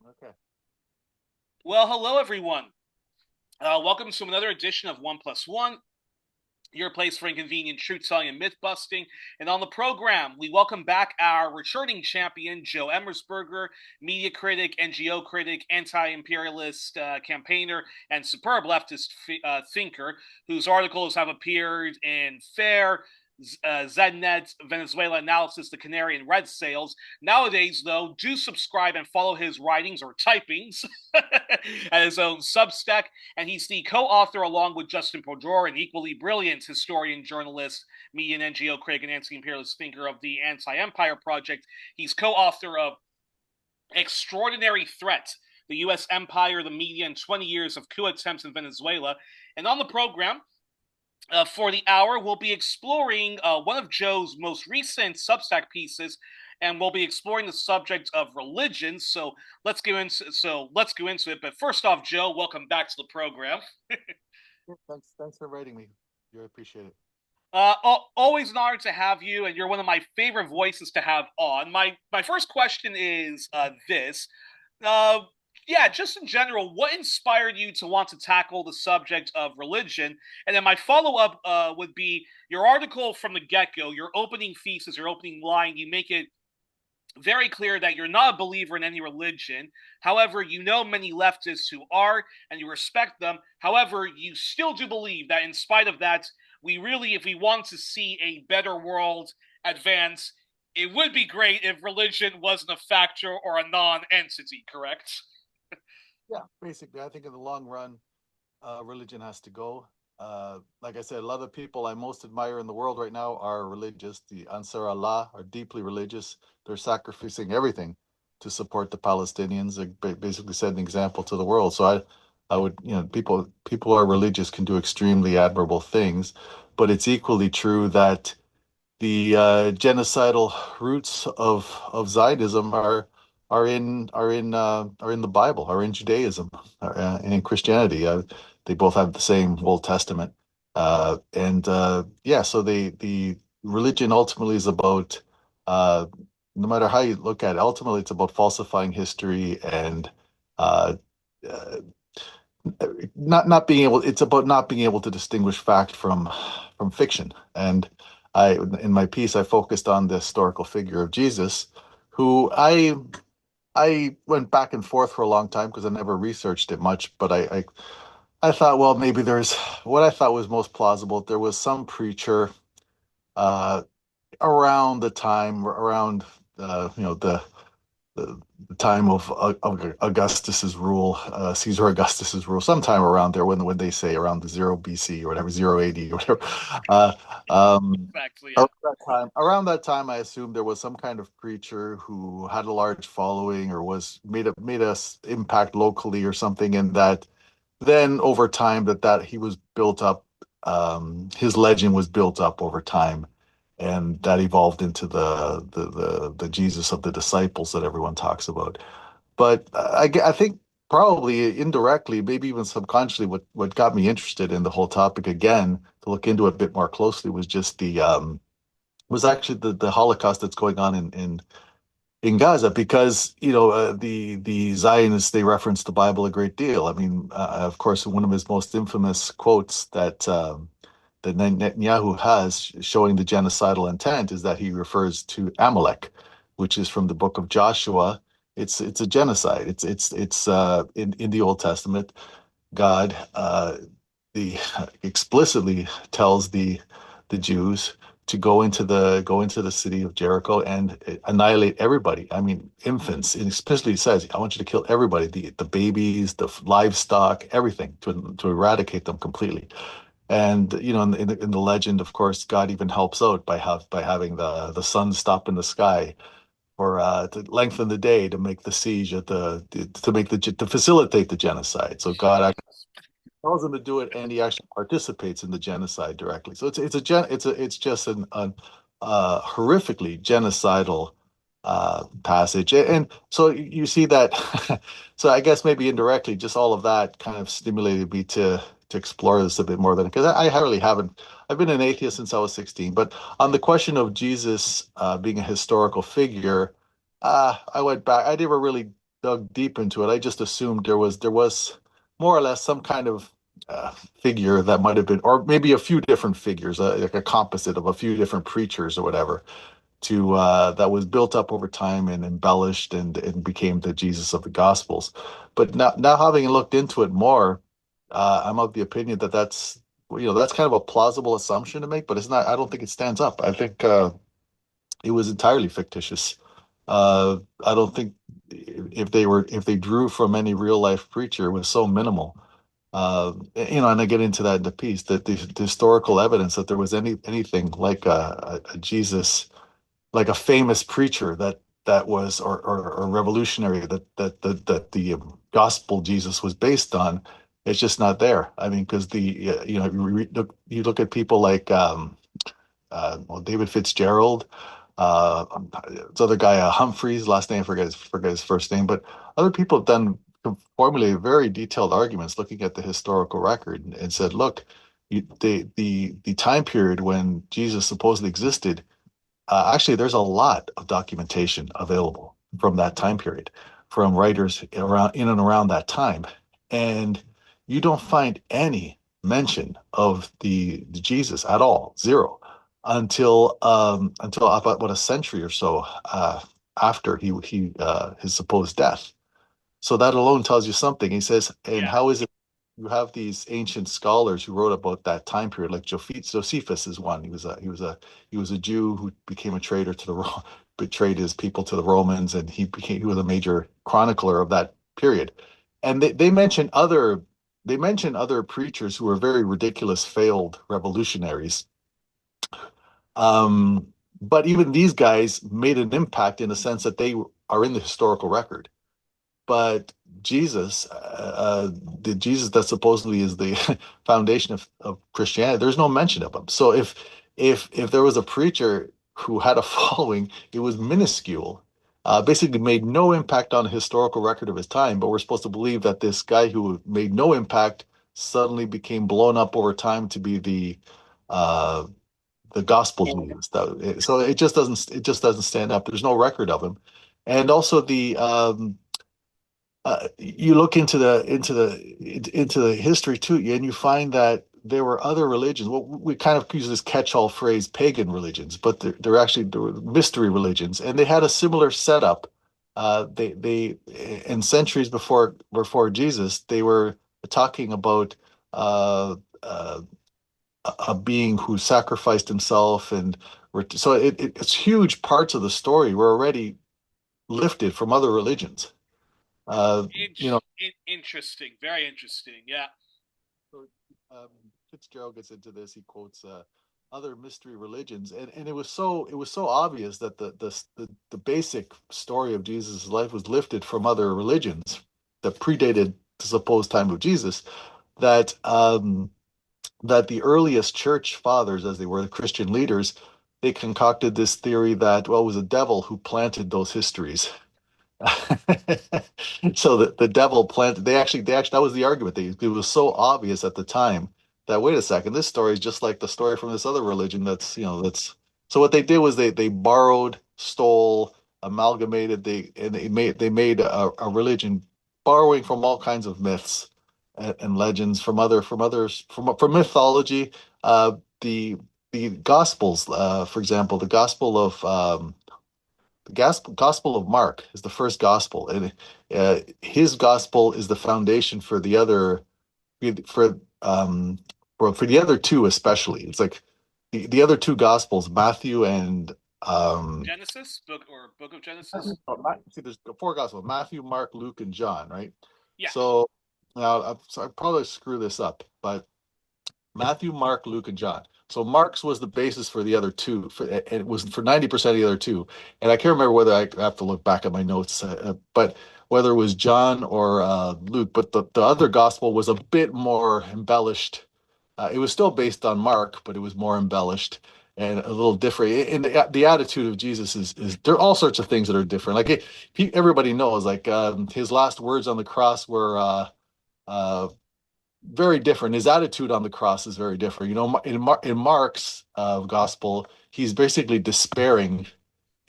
Okay. Well, hello everyone. Welcome to another edition of One Plus One, your place for inconvenient truth telling and myth busting. And on the program, we welcome back our returning champion, Joe Emersberger, media critic, NGO critic, anti-imperialist campaigner, and superb leftist thinker, whose articles have appeared in Fair, Zednet, Venezuela Analysis, The Canary, and Red Sails. Nowadays, though, do subscribe and follow his writings or typings at his own Substack, and he's the co-author, along with Justin Prodor, an equally brilliant historian, journalist, media and NGO critic, and anti-imperialist thinker of the Anti-Empire Project. He's co-author of Extraordinary Threat, the U.S. Empire, the Media, and 20 Years of Coup Attempts in Venezuela. And on the program, for the hour, we'll be exploring one of Joe's most recent Substack pieces, and we'll be exploring the subject of religion. So let's go into it. But first off, Joe, welcome back to the program. Yeah, thanks for inviting me. You appreciate it. Always an honor to have you, and you're one of my favorite voices to have on. My first question is this. Uh, yeah, just in general, what inspired you to want to tackle the subject of religion? And then my follow up would be your article from the get go, your opening thesis, your opening line. You make it very clear that you're not a believer in any religion. However, you know many leftists who are, and you respect them. However, you still do believe that in spite of that, we really, if we want to see a better world advance, it would be great if religion wasn't a factor or a non-entity, correct? Yeah, basically, I think in the long run, religion has to go. Like I said, a lot of the people I most admire in the world right now are religious. The Ansar Allah are deeply religious. They're sacrificing everything to support the Palestinians. They basically set an example to the world. So I would, people who are religious can do extremely admirable things, but it's equally true that the genocidal roots of Zionism are in the Bible, are in Judaism, and in Christianity. They both have the same Old Testament, and yeah. So the religion ultimately is about, no matter how you look at it, ultimately it's about falsifying history and uh, uh, not being able. It's about not being able to distinguish fact from fiction. And in my piece, I focused on the historical figure of Jesus, who I went back and forth for a long time because I never researched it much, but I thought, well, maybe there's what I thought was most plausible. There was some preacher uh, around the time, around the, the time of Augustus's rule, Caesar Augustus's rule, sometime around there when they say around the 0 BC or whatever, 0 AD or whatever. Uh, um, Exactly, yeah. around that time, I assumed there was some kind of preacher who had a large following or was made us impact locally or something, and that then over time that he was built up, his legend was built up over time, and that evolved into the Jesus of the disciples that everyone talks about. But I think probably indirectly, maybe even subconsciously, what got me interested in the whole topic again to look into it a bit more closely was just the was actually the Holocaust that's going on in Gaza, because the Zionists, they reference the Bible a great deal. I mean, of course, one of his most infamous quotes that Netanyahu has showing the genocidal intent is that he refers to Amalek, which is from the book of Joshua. It's a genocide. It's in the Old Testament. God the explicitly tells the Jews to go into the city of Jericho and annihilate everybody. I mean, infants. It especially says, "I want you to kill everybody, the babies, the livestock, everything, to eradicate them completely." And in the legend, of course, God even helps out by having the sun stop in the sky for to lengthen the day to make the siege at to facilitate the genocide. So God tells him to do it, and he actually participates in the genocide directly. So it's just an horrifically genocidal passage, and so you see that. So I guess maybe indirectly, just all of that kind of stimulated me to explore this a bit more than because I really haven't. I've been an atheist since I was 16, but on the question of Jesus being a historical figure, I went back. I never really dug deep into it. I just assumed there was more or less some kind of figure that might have been, or maybe a few different figures, like a composite of a few different preachers or whatever, to that was built up over time and embellished and became the Jesus of the Gospels. But now having looked into it more, I'm of the opinion that that's kind of a plausible assumption to make, but it's not. I don't think it stands up. I think it was entirely fictitious. I don't think if they drew from any real life preacher, it was so minimal. And I get into that in the piece that the historical evidence that there was anything like a Jesus, like a famous preacher that was or revolutionary that the gospel Jesus was based on, it's just not there. I mean, because you look at people like well, David Fitzgerald, this other guy, Humphreys, last name, forget his first name, but other people have formulated very detailed arguments looking at the historical record and said, look, the time period when Jesus supposedly existed, actually, there's a lot of documentation available from that time period, from writers around in and around that time, and you don't find any mention of the Jesus at all, zero, until about what a century or so after he his supposed death. So that alone tells you something. He says, and Yeah. how is it you have these ancient scholars who wrote about that time period, like Josephus is one. He was a Jew who became a traitor to betrayed his people to the Romans, and he was a major chronicler of that period. And they mention other preachers who were very ridiculous, failed revolutionaries. Um, but even these guys made an impact in the sense that they are in the historical record. But Jesus, the Jesus that supposedly is the foundation of Christianity, there's no mention of him. So if there was a preacher who had a following, it was minuscule, basically made no impact on the historical record of his time. But we're supposed to believe that this guy who made no impact suddenly became blown up over time to be uh, the gospel Jesus. So it just doesn't stand up. There's no record of him, and also you look into the history too, and you find that there were other religions. Well, we kind of use this catch-all phrase, pagan religions, but there were mystery religions, and they had a similar setup. They in centuries before Jesus, they were talking about uh, uh, a being who sacrificed himself, and so it's huge parts of the story were already lifted from other religions. Uh, you know, Interesting. Very interesting. Yeah. So, um, Fitzgerald gets into this. He quotes other mystery religions, and it was so obvious that the basic story of Jesus' life was lifted from other religions that predated the supposed time of Jesus. That the earliest church fathers, as they were the Christian leaders, they concocted this theory that, well, it was a devil who planted those histories. So the devil planted. They actually that was the argument. It was so obvious at the time that, wait a second, this story is just like the story from this other religion. That's so what they did was they borrowed, stole, amalgamated. They made a religion borrowing from all kinds of myths and legends from mythology. The Gospels, for example, the Gospel of Mark is the first gospel, and his gospel is the foundation for the other for for the other two especially. It's like the other two gospels, Matthew and Genesis book of Genesis. see, there's four gospels: Matthew, Mark, Luke, and John, right? Yeah. So now I probably screw this up, but Matthew, Mark, Luke, and John. So Mark's was the basis for the other two, and it was for 90% of the other two. And I can't remember whether I have to look back at my notes, but whether it was John or Luke. But the other gospel was a bit more embellished. It was still based on Mark, but it was more embellished and a little different. And the attitude of Jesus is there are all sorts of things that are different. Like everybody knows, like his last words on the cross were uh, very different. His attitude on the cross is very different. In Mark's gospel, he's basically despairing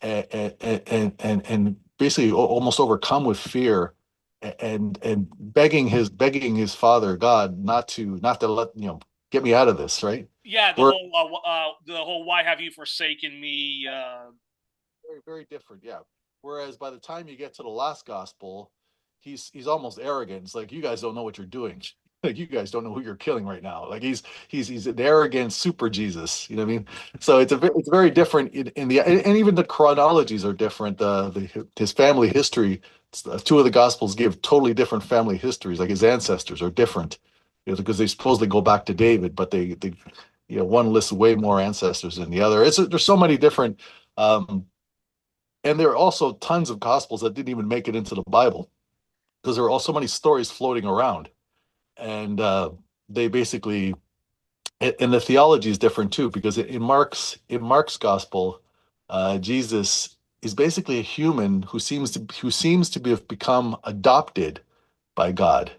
and basically almost overcome with fear, and begging his father God not to let get me out of this, right? Yeah, We're the whole "Why have you forsaken me?" very, very different, yeah. Whereas by the time you get to the last gospel, he's almost arrogant. It's like, you guys don't know what you're doing. Like, you guys don't know who you're killing right now. Like, he's an arrogant super Jesus. You know what I mean? So it's very different in the, and even the chronologies are different. His family history, two of the gospels give totally different family histories. Like, his ancestors are different, because they supposedly go back to David, but they one lists way more ancestors than the other. There's so many different. Um, and there are also tons of gospels that didn't even make it into the Bible, because there are also many stories floating around. And they basically, and the theology is different too, because in Mark's gospel, Jesus is basically a human who seems to have become adopted by God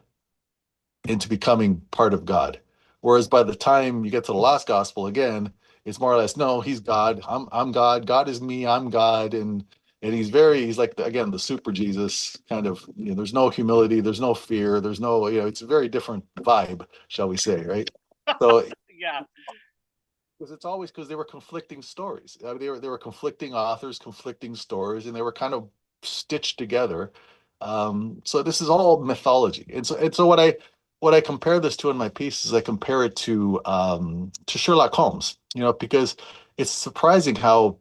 into becoming part of God. Whereas by the time you get to the last gospel again, it's more or less, no, he's God. I'm God. God is me. I'm God. And he's like, again, the super Jesus kind of, there's no humility, there's no fear, there's no, it's a very different vibe, shall we say, right? So, Yeah, because it's always because they were conflicting stories. They were conflicting authors, conflicting stories, and they were kind of stitched together. So this is all mythology, and so what I compare this to in my piece is I compare it to Sherlock Holmes. Because it's surprising how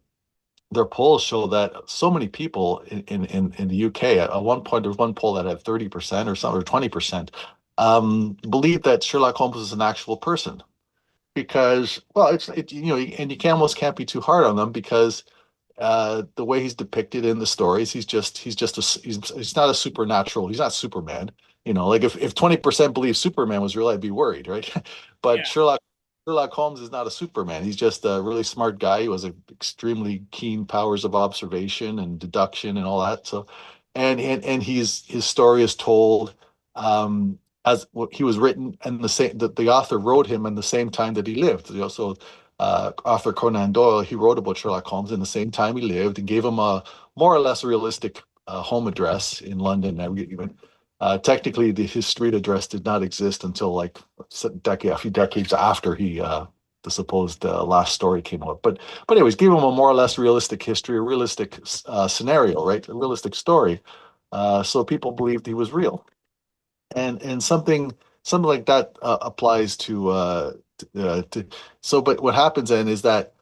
their polls show that so many people in the UK, at one point there was one poll that had 30% or something, or 20%, believe that Sherlock Holmes is an actual person, because, well, and you can almost can't be too hard on them, because the way he's depicted in the stories, he's not a supernatural, he's not Superman. Like, if 20% believe Superman was real, I'd be worried, right? But yeah. Sherlock Holmes is not a Superman. He's just a really smart guy who has extremely keen powers of observation and deduction and all that. So, and his story is told, as what he was written, and the author wrote him in the same time that he lived. So Arthur Conan Doyle, he wrote about Sherlock Holmes in the same time he lived, and gave him a more or less realistic home address in London. Even technically, his street address did not exist until like a few decades after the supposed last story came out. But anyways, gave him a more or less realistic history, a realistic scenario, right? A realistic story. So people believed he was real, and something like that applies to so. But what happens then is that,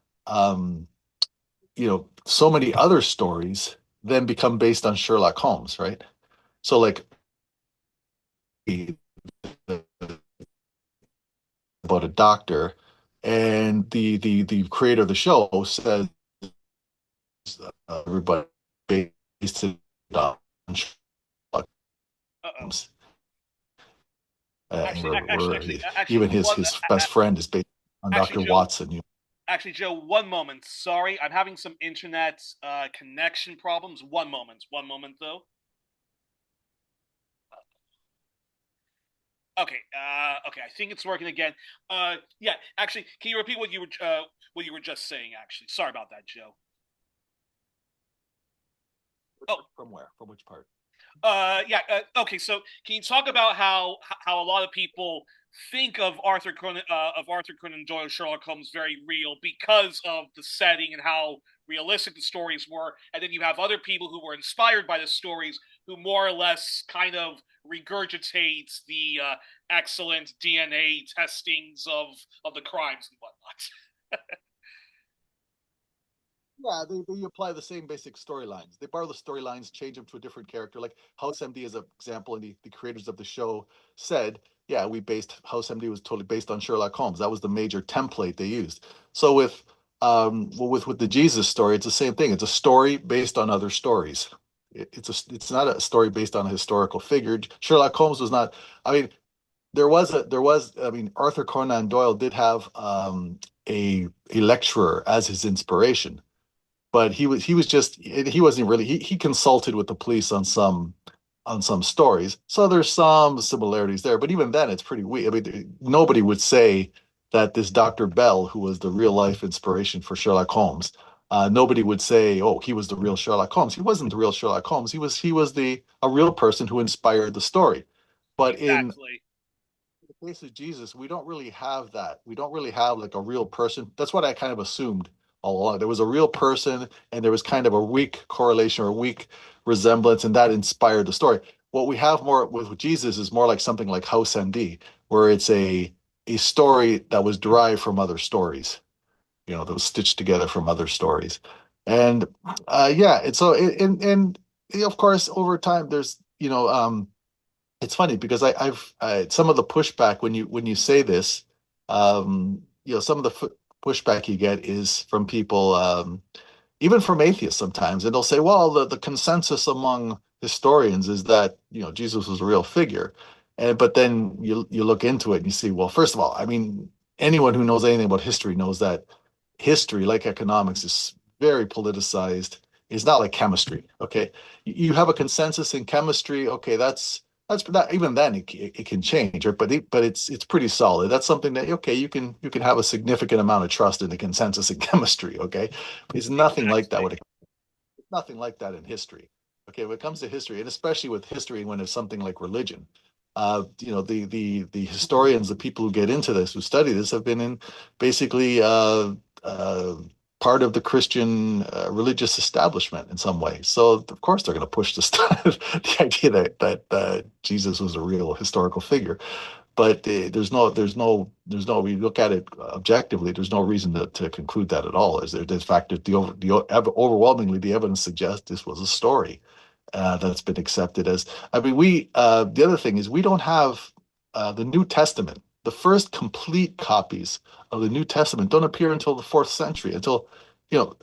so many other stories then become based on Sherlock Holmes, right? So, like, about a doctor, and the creator of the show says, everybody based it on Sherlock Uh-oh. Holmes. Actually, Where actually, even his best friend is based on actually, Dr. Joe. Watson. Actually, Joe. One moment. Sorry, I'm having some internet connection problems. One moment. One moment, though. Okay. Okay. I think it's working again. Yeah. Actually, can you repeat what you were just saying? Actually, sorry about that, Joe. Oh, From where? From which part? yeah. Okay. So, can you talk about how a lot of people think of Arthur Conan Doyle Sherlock Holmes very real because of the setting and how realistic the stories were, and then you have other people who were inspired by the stories who more or less kind of regurgitate the excellent DNA testings of the crimes and whatnot. Yeah, they apply the same basic storylines. They borrow the storylines, change them to a different character. Like House MD is an example, and the creators of the show said, yeah, we based House MD was totally based on Sherlock Holmes. That was the major template they used. So with the Jesus story, it's the same thing. It's a story based on other stories. It's not a story based on a historical figure. Sherlock Holmes was not. I mean, I mean, Arthur Conan Doyle did have a lecturer as his inspiration, but he wasn't really, he consulted with the police on some stories, so there's some similarities there, but even then it's pretty weak. I mean, nobody would say that this Dr. Bell, who was the real life inspiration for Sherlock Holmes, Nobody would say, "Oh, he was the real Sherlock Holmes." He wasn't the real Sherlock Holmes. He was the a real person who inspired the story. But in Exactly. the case of Jesus, we don't really have that. We don't really have like a real person. That's what I kind of assumed all along. There was a real person, and there was kind of a weak correlation or a weak resemblance, and that inspired the story. What we have more with Jesus is more like something like House MD, where it's a story that was derived from other stories, that was stitched together from other stories. And yeah, and so and of course over time there's it's funny because some of the pushback when you say this, some of the pushback you get is from people, even from atheists sometimes, and they'll say, well, the consensus among historians is that Jesus was a real figure, and but then you look into it and you see, well, first of all, I mean, anyone who knows anything about history knows that history, like economics, is very politicized. It's not like chemistry. Okay, you have a consensus in chemistry. Okay, that's that. Even then, it can change, right? But it's pretty solid. That's something that okay, you can have a significant amount of trust in the consensus in chemistry. Okay, it's nothing like that. Exactly. It's nothing like that in history. Okay, when it comes to history, and especially with history when it's something like religion, the historians, the people who get into this, who study this, have been in basically uh, part of the Christian religious establishment in some way. So of course they're going to push this the idea that Jesus was a real historical figure. But there's no. We look at it objectively. There's no reason to conclude that at all. Is there? In fact, overwhelmingly the evidence suggests this was a story that's been accepted as. I mean, the other thing is we don't have the New Testament. The first complete copies of the New Testament don't appear until the fourth century. Until you know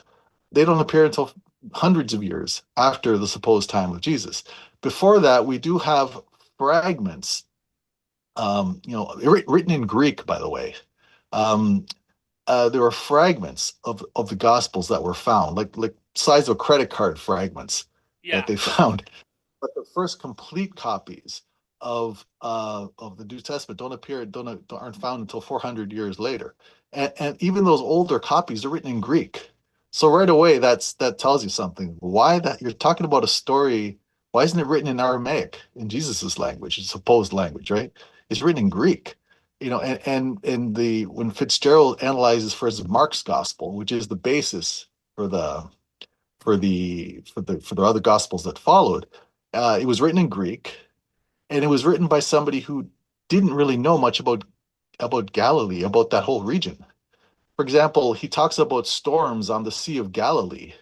they don't appear until hundreds of years after the supposed time of Jesus. Before that, we do have fragments, written in Greek, by the way. Um, there are fragments of the Gospels that were found, like size of credit card fragments that Yeah. they found. But the first complete copies of the New Testament aren't found until 400 years later, and even those older copies are written in Greek. So right away, that tells you something. Why that you're talking about a story? Why isn't it written in Aramaic, in Jesus's language, his supposed language, right? It's written in Greek. And the when Fitzgerald analyzes first Mark's gospel, which is the basis for the other gospels that followed, it was written in Greek, and it was written by somebody who didn't really know much about Galilee, about that whole region. For example, he talks about storms on the Sea of Galilee,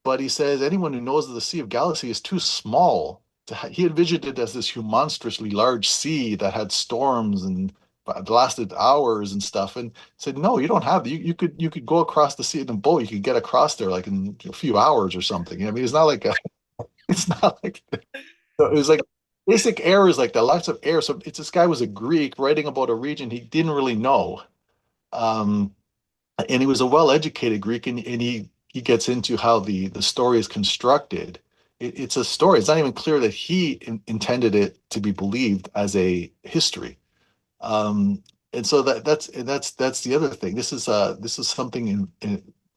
but he says anyone who knows that the Sea of Galilee is too small he envisioned it as this monstrously large sea that had storms and lasted hours and stuff, and said, no, you don't have you could go across the sea in a boat. You could get across there like in a few hours or something. I mean, it's not like it's not like so it was like basic errors like that, lots of errors. So it's this guy was a Greek writing about a region he didn't really know. Um, and he was a well-educated Greek, and he gets into how the story is constructed. It's a story. It's not even clear that he intended it to be believed as a history. And so that's the other thing. This is something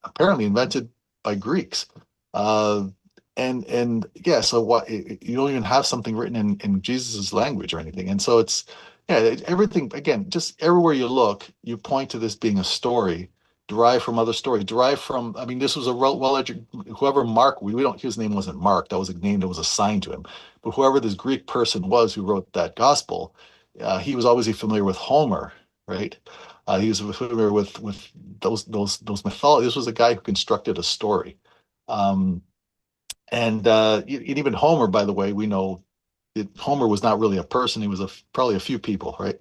apparently invented by Greeks. Uh, and yeah, so what you don't even have something written in Jesus's language or anything. And so it's yeah, everything again, just everywhere you look, you point to this being a story derived from other stories, derived from, I mean, this was a well-educated, whoever Mark, we don't, his name wasn't Mark, that was a name that was assigned to him. But whoever this Greek person was who wrote that gospel, he was obviously familiar with Homer, right? He was familiar with those mythology. This was a guy who constructed a story. Um, and even Homer, by the way, we know Homer was not really a person. He was probably a few people, right?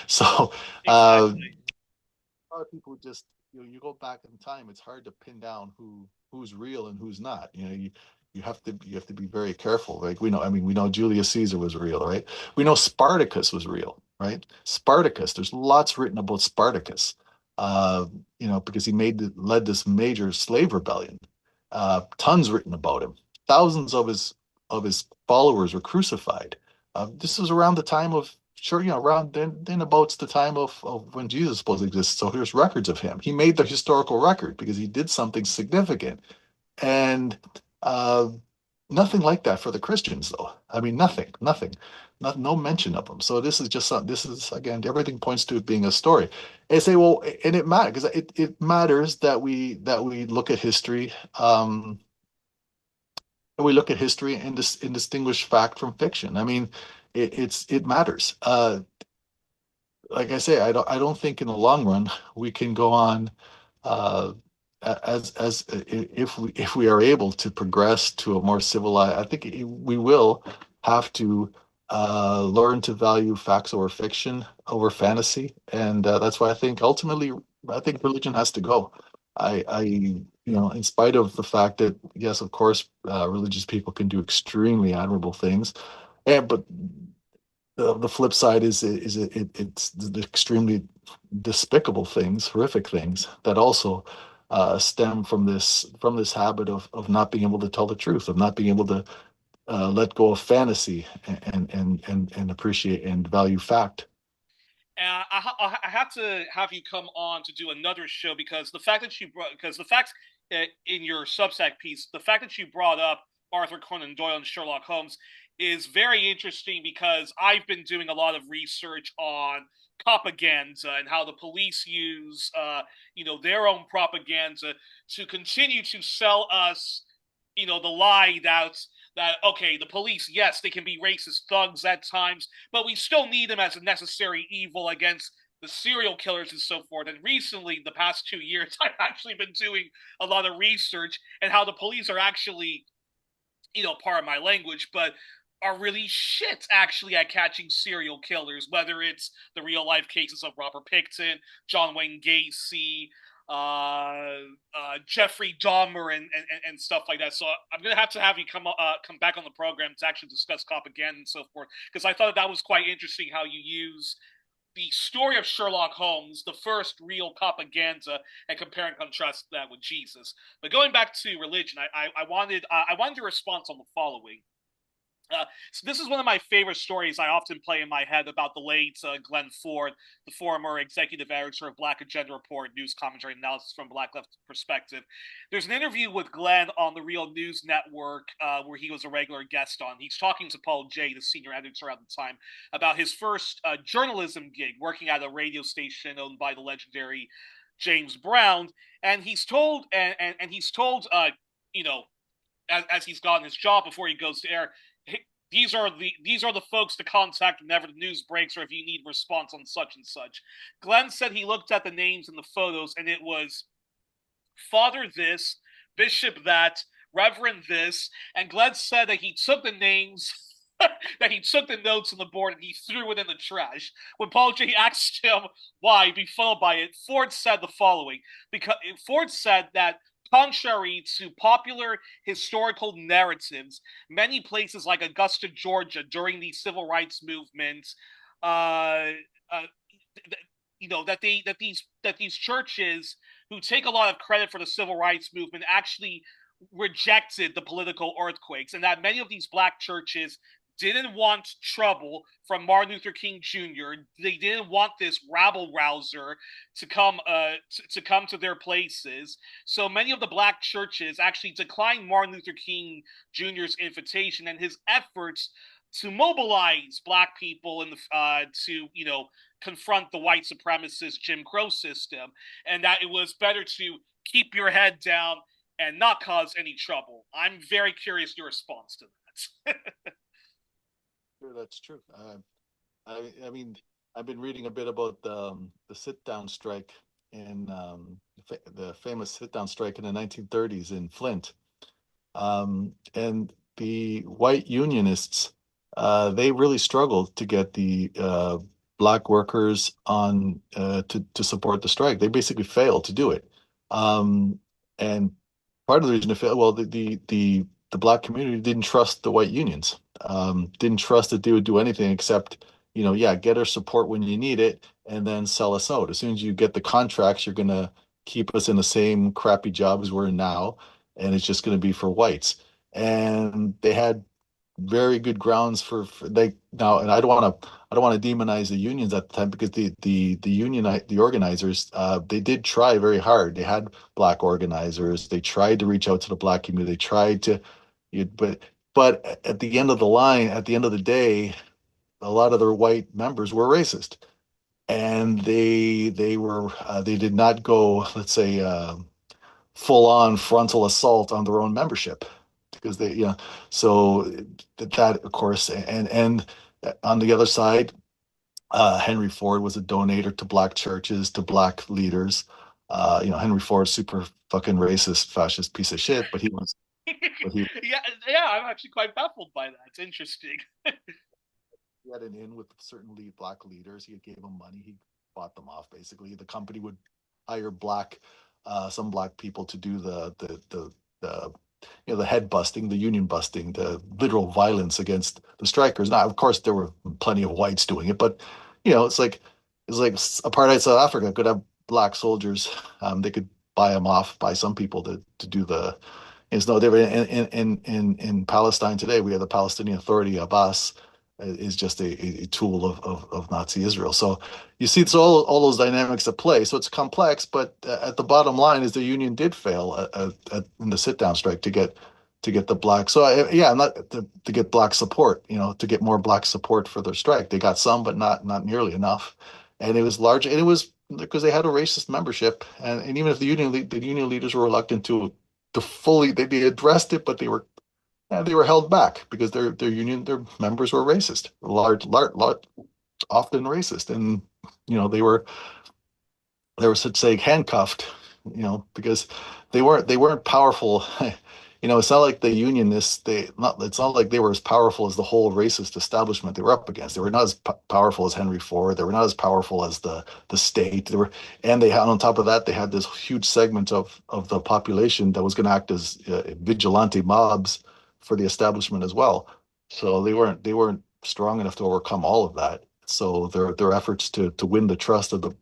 So Exactly. a lot of people just you go back in time, it's hard to pin down who's real and who's not. You have to be very careful. Like we know Julius Caesar was real, right? We know Spartacus was real, right? Spartacus, there's lots written about Spartacus. Uh, because he led this major slave rebellion. Tons written about him. Thousands of his followers were crucified. This was around the time sure, around then about the time of when Jesus supposed to exist. So here's records of him. He made the historical record because he did something significant. And uh, nothing like that for the Christians, though. I mean, nothing, no mention of them. So this is again, everything points to it being a story. And say, well, and it matters because it matters that we look at history, and we look at history and distinguish fact from fiction. I mean, it matters. Like I say, I don't think in the long run we can go on uh, as if we are able to progress to a more civilized. I think we will have to learn to value facts over fiction over fantasy, and that's why I think ultimately I think religion has to go. In spite of the fact that yes, of course, religious people can do extremely admirable things, and but the flip side is it's the extremely despicable things, horrific things that also stem from this habit of not being able to tell the truth, of not being able to let go of fantasy and appreciate and value fact. I have to have you come on to do another show because the fact that you brought because the facts in your Substack piece, the fact that you brought up Arthur Conan Doyle and Sherlock Holmes is very interesting because I've been doing a lot of research on propaganda and how the police use their own propaganda to continue to sell us the lie that okay, the police, yes, they can be racist thugs at times, but we still need them as a necessary evil against the serial killers and so forth. And recently, the past 2 years, I've actually been doing a lot of research and how the police are actually, part of my language, but are really shit actually at catching serial killers, whether it's the real life cases of Robert Pickton, John Wayne Gacy, Jeffrey Dahmer, and stuff like that. So I'm gonna have you come back on the program to actually discuss propaganda and so forth because I thought that was quite interesting how you use the story of Sherlock Holmes, the first real propaganda, and compare and contrast that with Jesus. But going back to religion, I wanted a response on the following. So this is one of my favorite stories I often play in my head about the late Glenn Ford, the former executive editor of Black Agenda Report, news commentary analysis from Black Left Perspective. There's an interview with Glenn on the Real News Network where he was a regular guest on. He's talking to Paul Jay, the senior editor at the time, about his first journalism gig working at a radio station owned by the legendary James Brown. And he's told, you know, as he's gotten his job before he goes to air, these are the folks to contact whenever the news breaks or if you need response on such and such. Glenn said he looked at the names and the photos and it was Father this, Bishop that, Reverend this, and Glenn said that he took the names that he took the notes on the board and he threw it in the trash. When Paul J asked him why, befuddled by it, Ford said the following. Because Ford said that contrary to popular historical narratives, many places like Augusta, Georgia, during the civil rights movement, uh, uh, that these churches who take a lot of credit for the civil rights movement actually rejected the political earthquakes, and that many of these black churches didn't want trouble from Martin Luther King Jr. They didn't want this rabble rouser to come to their places. So many of the black churches actually declined Martin Luther King Jr.'s invitation and his efforts to mobilize black people to confront the white supremacist Jim Crow system, and that it was better to keep your head down and not cause any trouble. I'm very curious your response to that. Sure, that's true. I mean, I've been reading a bit about the sit-down strike in the famous sit-down strike in the 1930s in Flint, and the white unionists they really struggled to get the black workers on to support the strike. They basically failed to do it, and part of the reason it failed, well, the black community didn't trust the white unions, didn't trust that they would do anything except, yeah, get our support when you need it, and then sell us out. As soon as you get the contracts, you're gonna keep us in the same crappy jobs we're in now, and it's just gonna be for whites. And they had very good grounds for they now, and I don't want to demonize the unions at the time, because the organizers, they did try very hard. They had black organizers. They tried to reach out to the black community. They tried to, you, but at the end of the line, at the end of the day, a lot of their white members were racist, and they did not go, let's say, full on frontal assault on their own membership, because they, so that, of course, and on the other side, Henry Ford was a donator to black churches, to black leaders. Henry Ford, super fucking racist, fascist piece of shit, but he Yeah, yeah, I'm actually quite baffled by that. It's interesting. he had an in with certain black leaders. He gave them money. He bought them off. Basically, the company would hire some black people to do the the head busting, the union busting, the literal violence against the strikers. Now, of course, there were plenty of whites doing it, but it's like apartheid South Africa could have black soldiers. They could buy some people to do the. It's no different in Palestine today. We have the Palestinian Authority. Abbas is just a tool of Nazi Israel. So you see, it's all those dynamics at play. So it's complex, but at the bottom line is the union did fail in the sit down strike to get the black. So yeah, not to get black support. To get more black support for their strike. They got some, but not nearly enough. And it was large, and it was because they had a racist membership, and even if the union leaders were reluctant to fully, they addressed it, but they were held back because their members were racist, large, often racist, and they were such say handcuffed, because they weren't powerful. It's not like the unionists. It's not like they were as powerful as the whole racist establishment they were up against. They were not as powerful as Henry Ford. They were not as powerful as the state. And they had, on top of that, they had this huge segment of the population that was going to act as vigilante mobs for the establishment as well. So they weren't strong enough to overcome all of that. So their efforts to win the trust of the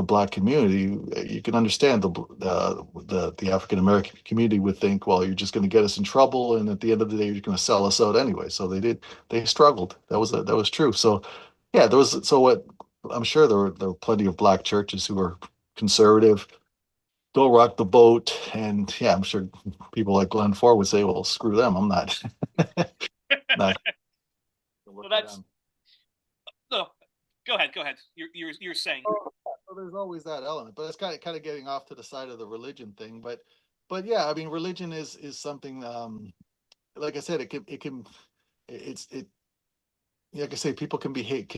black community, you can understand the African American community would think, well, you're just going to get us in trouble, and at the end of the day, you're going to sell us out anyway. So they struggled. That was true. So yeah, what I'm sure there were plenty of black churches who were conservative, don't rock the boat, and yeah, I'm sure people like Glenn Ford would say, well, screw them, I'm not not gonna So work for that's them. no. Go ahead. You're saying. So there's always that element, but it's kind of getting off to the side of the religion thing. But yeah, I mean, religion is something. Like I said, it's like I say, people can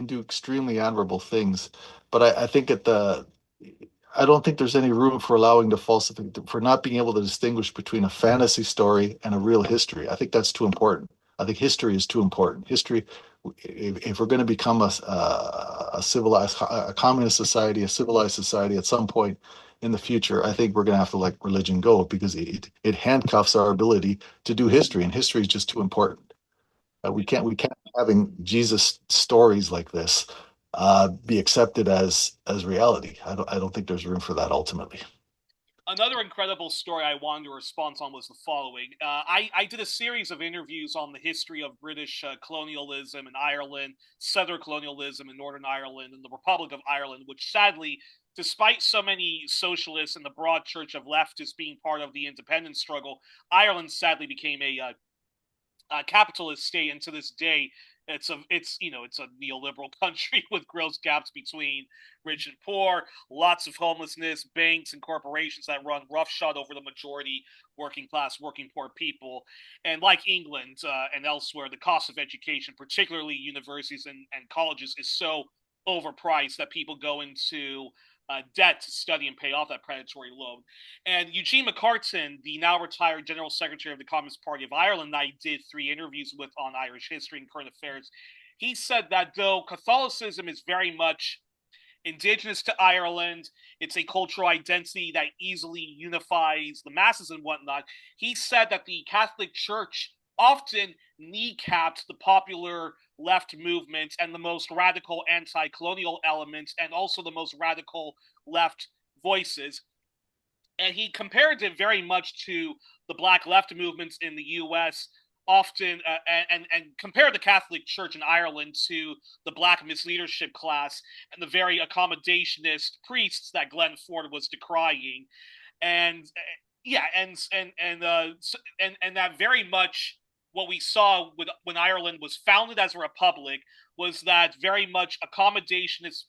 do extremely admirable things, but I think I don't think there's any room for allowing the falsification, for not being able to distinguish between a fantasy story and a real history. I think that's too important. I think history is too important. History, if we're going to become a civilized, a communist society, a civilized society at some point in the future, I think we're going to have to let religion go, because it handcuffs our ability to do history, and history is just too important. We can't be having Jesus stories like this be accepted as reality. I don't think there's room for that ultimately. Another incredible story I wanted to respond on was the following. I did a series of interviews on the history of British colonialism in Ireland, settler colonialism in Northern Ireland, and the Republic of Ireland, which sadly, despite so many socialists and the broad church of leftists being part of the independence struggle, Ireland sadly became a capitalist state, and to this day, it's a neoliberal country with gross gaps between rich and poor, lots of homelessness, banks and corporations that run roughshod over the majority working class, working poor people, and like England and elsewhere, the cost of education, particularly universities and colleges, is so overpriced that people go into debt to study and pay off that predatory loan. And Eugene McCartan, the now retired General Secretary of the Communist Party of Ireland, I did 3 interviews with on Irish history and current affairs. He said that though Catholicism is very much indigenous to Ireland, it's a cultural identity that easily unifies the masses and whatnot. He said that the Catholic Church often kneecapped the popular left movement and the most radical anti colonial elements and also the most radical left voices. And he compared it very much to the black left movements in the US often and compare the Catholic Church in Ireland to the Black misleadership class and the very accommodationist priests that Glenn Ford was decrying, and yeah, and that very much what we saw with when Ireland was founded as a republic was that very much accommodationist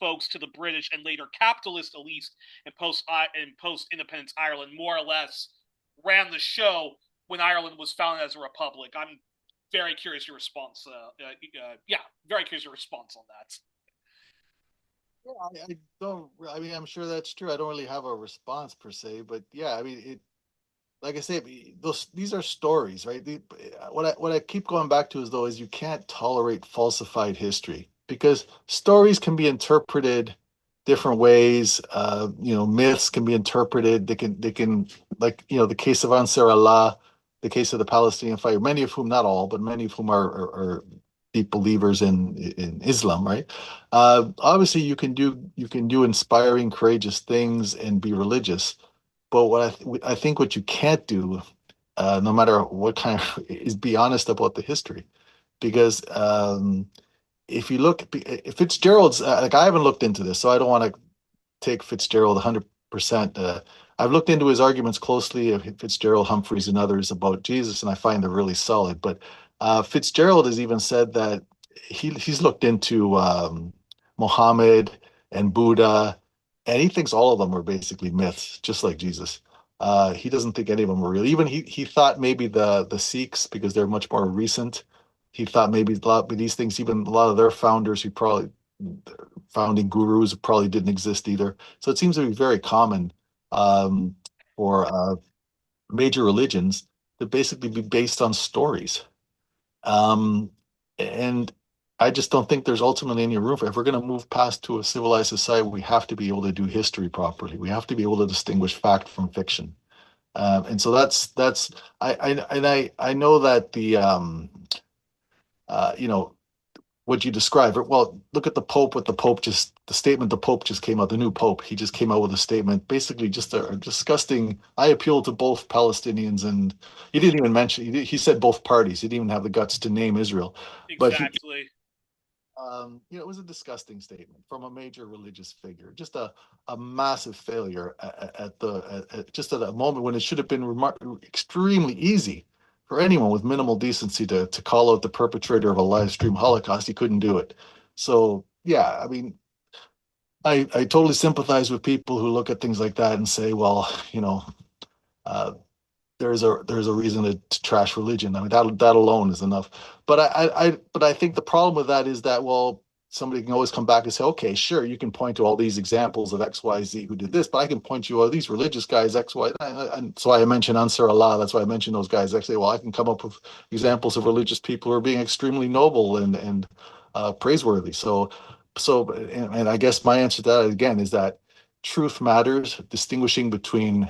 folks to the British and later capitalist elites in post independence Ireland more or less ran the show when Ireland was founded as a republic. I'm very curious your response. Yeah, very curious your response on that. Yeah, I don't. I mean, I'm sure that's true. I don't really have a response per se, but yeah, I mean, it. Like I say, these are stories, right? What I keep going back to is though is you can't tolerate falsified history because stories can be interpreted different ways. Myths can be interpreted. They can like the case of Ansar Allah, the case of the Palestinian fire. Many of whom, not all, but many of whom are deep believers in Islam, right? Obviously, you can do inspiring, courageous things and be religious. But I think what you can't do, no matter what kind of, is be honest about the history, because if you look, if Fitzgerald's like I haven't looked into this, so I don't want to take Fitzgerald 100%. I've looked into his arguments closely of Fitzgerald, Humphreys, and others about Jesus, and I find they're really solid. But Fitzgerald has even said that he's looked into Muhammad and Buddha, and he thinks all of them are basically myths, just like Jesus. He doesn't think any of them were real. Even he thought maybe the Sikhs, because they're much more recent. He thought maybe a lot of these things, even a lot of their founders, who probably founding gurus probably didn't exist either. So it seems to be very common for major religions to basically be based on stories. Um, and I just don't think there's ultimately any room for. If we're going to move past to a civilized society, we have to be able to do history properly. We have to be able to distinguish fact from fiction. And so that's I know that the you know what you describe. Well, look at the Pope. What the statement the Pope just came out. The new Pope, he just came out with a statement, basically just a disgusting. I appeal to both Palestinians, and he didn't even mention. He said both parties. He didn't even have the guts to name Israel, but Exactly. it was a disgusting statement from a major religious figure. Just a massive failure just at a moment when it should have been extremely easy for anyone with minimal decency to call out the perpetrator of a live stream Holocaust. He couldn't do it. So yeah, I mean, I totally sympathize with people who look at things like that and say, well, uh, there's a reason to trash religion. I mean that alone is enough. But I think the problem with that is that, well, somebody can always come back and say, okay, sure, you can point to all these examples of X, Y, Z who did this, but I can point you all these religious guys X, Y, and so I mentioned Ansar Allah. That's why I mentioned those guys. Actually, well, I can come up with examples of religious people who are being extremely noble and praiseworthy. And I guess my answer to that again is that truth matters, distinguishing between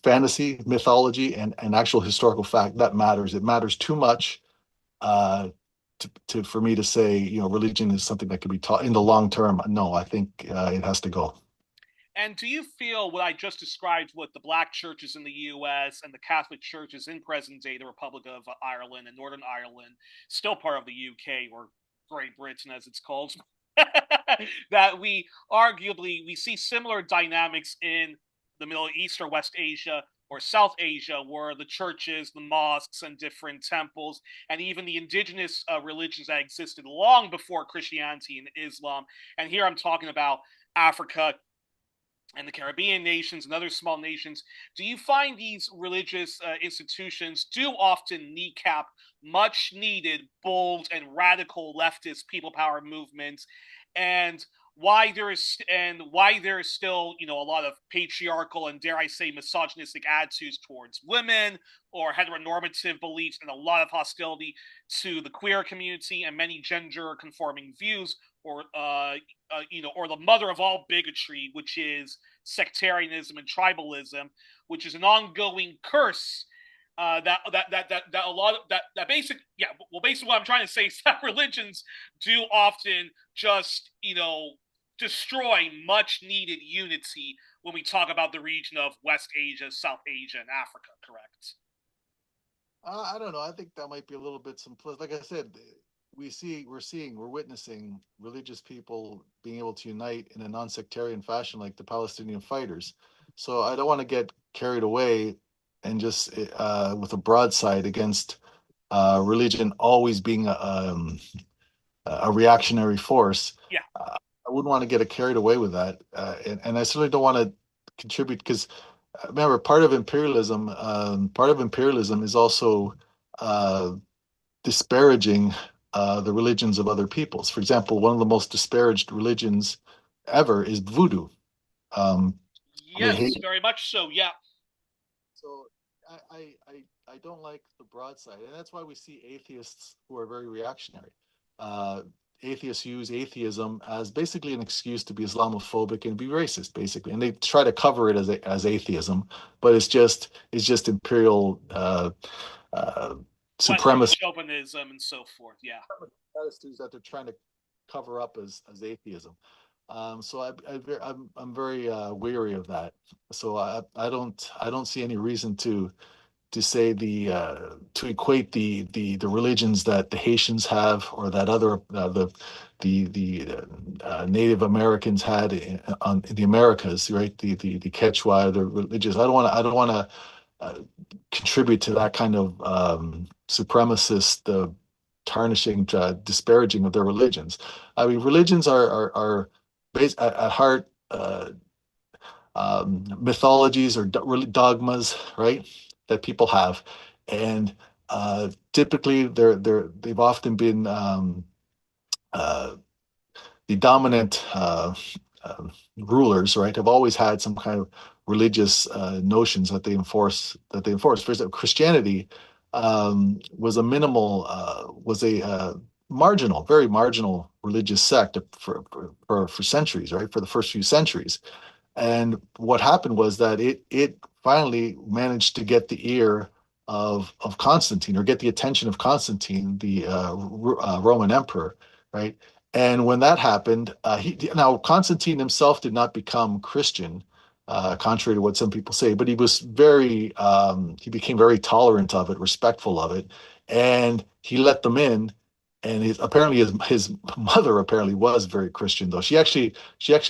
fantasy, mythology, and actual historical fact. That matters. It matters too much for me to say, religion is something that could be taught in the long term. No, I think it has to go. And do you feel what I just described with the black churches in the US and the Catholic churches in present day, the Republic of Ireland and Northern Ireland, still part of the UK or Great Britain as it's called, that we see similar dynamics in the Middle East or West Asia or South Asia, where the churches, the mosques, and different temples, and even the indigenous religions that existed long before Christianity and Islam. And here I'm talking about Africa and the Caribbean nations and other small nations. Do you find these religious institutions do often kneecap much needed, bold, and radical leftist people power movements, and why there is still a lot of patriarchal and, dare I say, misogynistic attitudes towards women or heteronormative beliefs, and a lot of hostility to the queer community and many gender conforming views, or the mother of all bigotry, which is sectarianism and tribalism, which is an ongoing curse. That a lot of that basic basically what I'm trying to say is that religions do often just destroy much needed unity when we talk about the region of West Asia, South Asia, and Africa. Correct? I don't know. I think that might be a little bit simplistic. Like I said, we're witnessing religious people being able to unite in a non-sectarian fashion, like the Palestinian fighters. So I don't want to get carried away and just with a broadside against religion always being a reactionary force. Yeah. I wouldn't want to get carried away with that, and I certainly don't want to contribute because remember part of imperialism is also uh, disparaging the religions of other peoples. For example, one of the most disparaged religions ever is voodoo. Um, they Yes, hate very much so. Yeah. so I don't like the broadside, and that's why we see atheists who are very reactionary. Uh, Atheists use atheism as basically an excuse to be Islamophobic and be racist, basically, and they try to cover it as atheism, but it's just imperial uh, Western supremacy chauvinism and so forth. Yeah. attitudes that they're trying to cover up as atheism. So I'm very weary of that. So I don't see any reason to say to equate the religions that the Haitians have or that other the Native Americans had in the Americas, right? The Quechua, the religious. I don't want to contribute to that kind of supremacist tarnishing, disparaging of their religions. I mean, religions are based at heart. Mythologies or really dogmas, right, that people have, and typically they've often been uh, the dominant rulers, right, have always had some kind of religious notions that they enforce. For example, Christianity was a minimal was a marginal, very marginal religious sect for centuries, right, for the first few centuries. And what happened was that it finally managed to get the ear of Constantine or get the attention of Constantine, the Roman emperor, right? And when that happened, now Constantine himself did not become Christian, contrary to what some people say, but he became very tolerant of it, respectful of it, and he let them in. And apparently his mother apparently was very Christian, though. She actually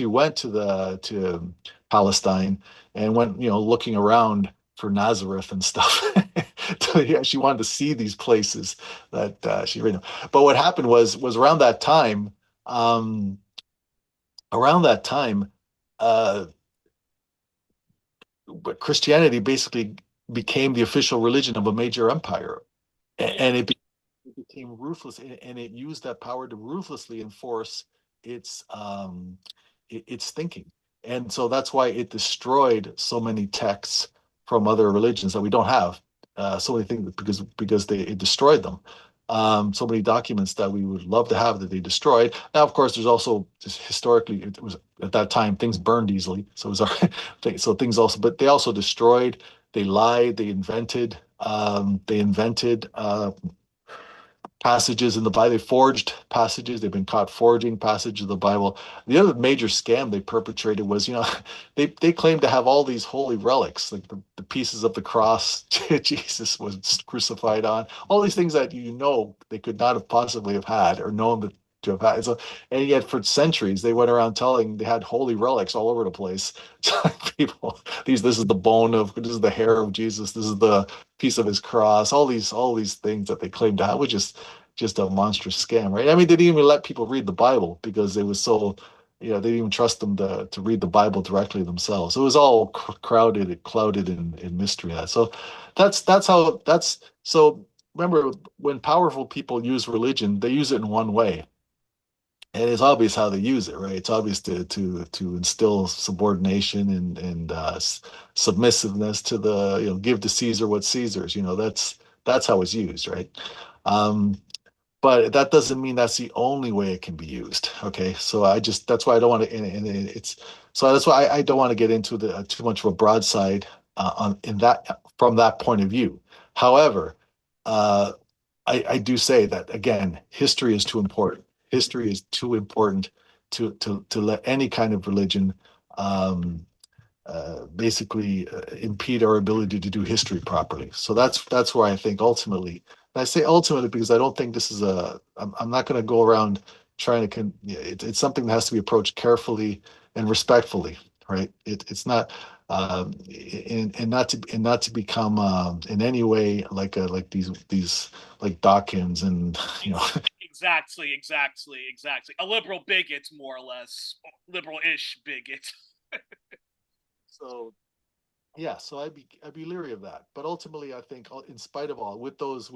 went to Palestine and went, looking around for Nazareth and stuff. Yeah, she wanted to see these places that she read. But what happened was um, around that time, uh, Christianity basically became the official religion of a major empire, Yeah. and it became ruthless, and it used that power to ruthlessly enforce its its thinking. And so that's why it destroyed so many texts from other religions that we don't have. So many things because it destroyed them. So many documents that we would love to have that they destroyed. Now, of course, there's also just historically it was at that time things burned easily, so it was so things also, but they also destroyed. They lied. They invented passages in the Bible. They forged passages. They've been caught forging passages of the Bible. The other major scam they perpetrated was, they claimed to have all these holy relics, like the pieces of the cross Jesus was crucified on, all these things that they could not have possibly have had or known to have had. So, and yet for centuries they went around telling they had holy relics all over the place. People, this is the bone of, this is the hair of Jesus, this is the piece of his cross, all these things that they claimed to have, which is just a monstrous scam, right? I mean, they didn't even let people read the Bible because it was so, they didn't even trust them to read the Bible directly themselves. It was all crowded and clouded in mystery. So so remember when powerful people use religion, they use it in one way. And it's obvious how they use it, right? It's obvious to instill subordination and submissiveness to the, give to Caesar what Caesar's. That's how it's used, right? Um, but that doesn't mean that's the only way it can be used. Okay, so that's why I don't want to, and it's so that's why I don't want to get into the too much of a broadside on in that from that point of view. However, uh, I do say that again, history is too important. History is too important to let any kind of religion um, basically impede our ability to do history properly. So that's where I think ultimately, and I say ultimately because I don't think this is I'm not going to go around trying to, it's something that has to be approached carefully and respectfully, right? It's not, and not to become in any way like these like Dawkins and Exactly. A liberal bigot, more or less, liberal-ish bigot. So yeah, so I'd be leery of that. But ultimately, I think, in spite of all, with those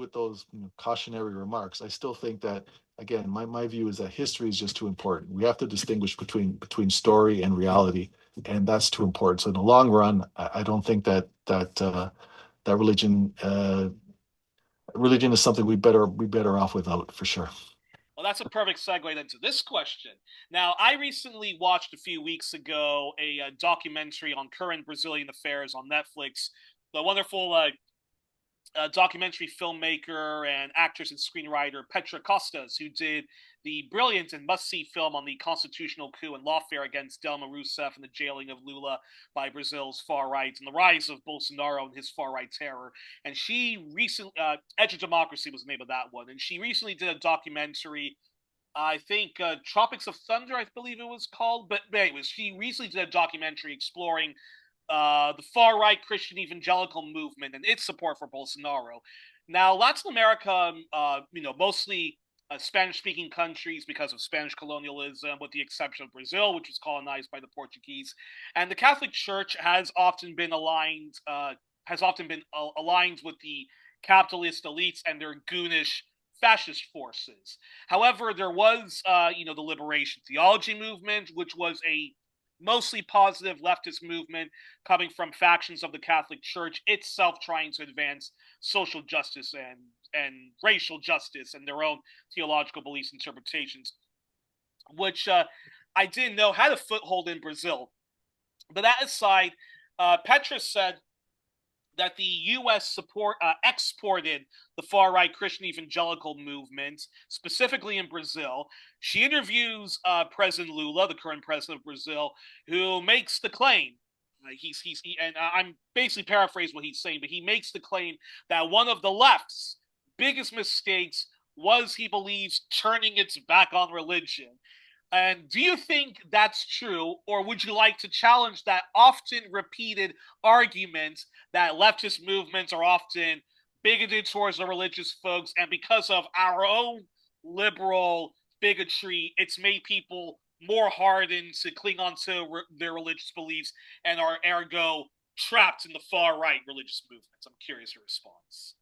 cautionary remarks, I still think that again, my view is that history is just too important. We have to distinguish between story and reality, and that's too important. So in the long run, I don't think that religion is something we better off without for sure. Well, that's a perfect segue into this question. Now, I recently watched a few weeks ago a documentary on current Brazilian affairs on Netflix. The wonderful documentary filmmaker and actress and screenwriter Petra Costas, who did the brilliant and must-see film on the constitutional coup and lawfare against Dilma Rousseff and the jailing of Lula by Brazil's far right and the rise of Bolsonaro and his far-right terror. And she recently, Edge of Democracy was the name of that one, and she recently did a documentary. I think Tropics of Thunder, I believe it was called. But anyways, she recently did a documentary exploring the far right Christian evangelical movement and its support for Bolsonaro. Now, Latin America, mostly Spanish speaking countries because of Spanish colonialism, with the exception of Brazil, which was colonized by the Portuguese. And the Catholic Church has often been aligned with the capitalist elites and their goonish fascist forces. However, there was, the liberation theology movement, which was a mostly positive leftist movement coming from factions of the Catholic Church itself trying to advance social justice and racial justice and their own theological beliefs and interpretations, which I didn't know had a foothold in Brazil. But that aside, Petra said that the U.S. exported the far right Christian evangelical movement, specifically in Brazil. She interviews President Lula, the current president of Brazil, who makes the claim. And I'm basically paraphrasing what he's saying, but he makes the claim that one of the left's biggest mistakes was, he believes, turning its back on religion. And do you think that's true, or would you like to challenge that often repeated argument that leftist movements are often bigoted towards the religious folks, and because of our own liberal bigotry, it's made people more hardened to cling on to their religious beliefs and are ergo trapped in the far right religious movements? I'm curious your response.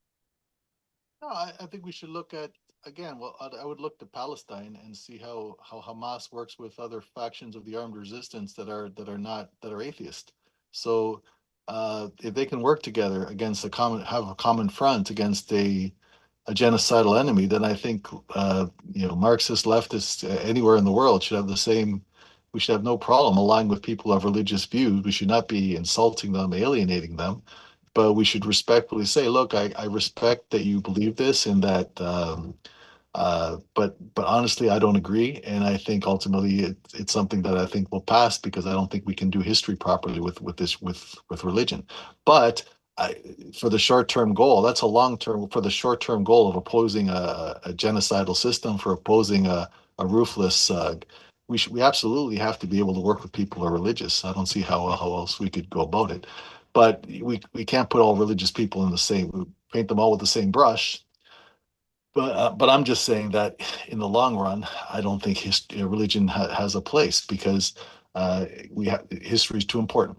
No, I think we should look at again. Well, I would look to Palestine and see how Hamas works with other factions of the armed resistance that are atheist. So if they can work together against have a common front against a genocidal enemy, then I think Marxist leftists anywhere in the world should have the same. We should have no problem aligning with people of religious views. We should not be insulting them, alienating them, but we should respectfully say, look, I respect that you believe this and that, but honestly, I don't agree, and I think ultimately it's something that I think will pass because I don't think we can do history properly with religion. But I, for the short term goal, that's a long term for the short term goal of opposing a genocidal system, for opposing a ruthless. We absolutely have to be able to work with people who are religious. I don't see how else we could go about it. But we can't put all religious people in the same, paint them all with the same brush. But I'm just saying that in the long run, I don't think religion has a place because history is too important.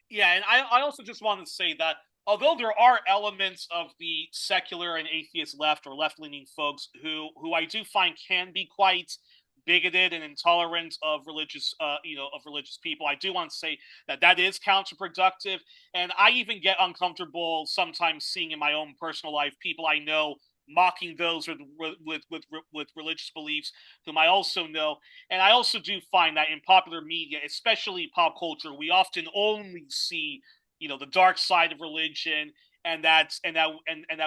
Yeah, and I also just want to say that although there are elements of the secular and atheist left or left leaning folks who I do find can be quite bigoted and intolerant of religious people, I do want to say that that is counterproductive, and I even get uncomfortable sometimes seeing in my own personal life people I know mocking those with religious beliefs whom I also know. And I also do find that in popular media, especially pop culture, we often only see, the dark side of religion, and that